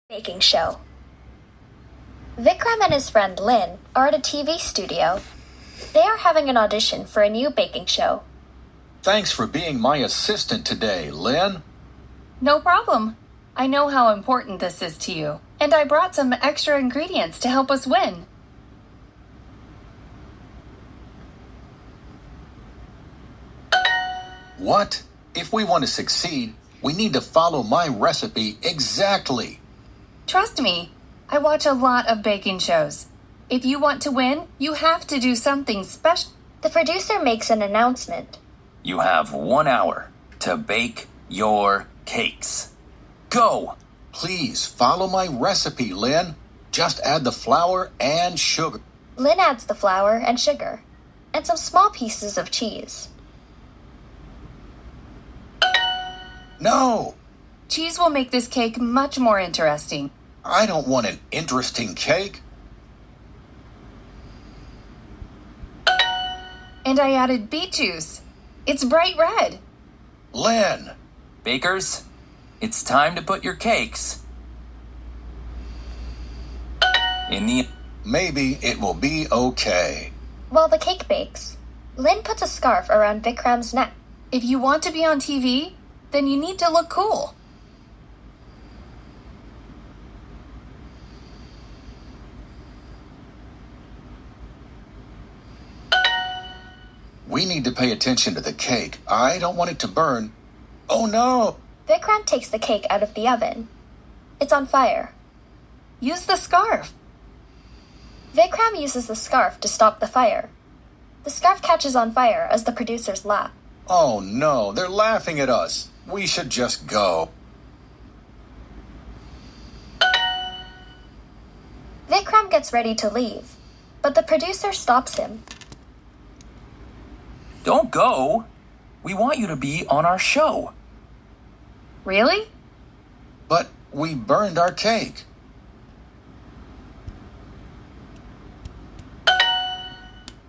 Baking show. Vikram and his friend Lynn are at a TV studio. They are having an audition for a new baking show. Thanks for being my assistant today, Lynn. No problem. I know how important this is to you, and I brought some extra ingredients to help us win. What? If we want to succeed, we need to follow my recipe exactly. Trust me, I watch a lot of baking shows. If you want to win, you have to do something special. The producer makes an announcement. You have 1 hour to bake your cakes. Go! Please follow my recipe, Lynn. Just add the flour and sugar. Lynn adds the flour and sugar, and some small pieces of cheese. No, Cheese will make this cake much more interesting. I don't want an interesting cake. And I added beet juice. It's bright red. Lynn, Bakers, it's time to put your cakes in the... maybe it will be okay. While the cake bakes, Lynn puts a scarf around Vikram's neck. If you want to be on TV, then you need to look cool. We need to pay attention to the cake. I don't want it to burn. Oh no! Vikram takes the cake out of the oven. It's on fire. Use the scarf. Vikram uses the scarf to stop the fire. The scarf catches on fire as the producers laugh. Oh no, they're laughing at us. We should just go. Vikram gets ready to leave, but the producer stops him. Don't go. We want you to be on our show. Really? But we burned our cake.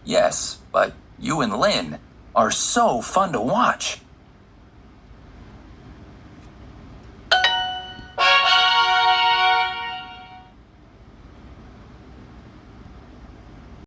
Yes, but you and Lynn are so fun to watch.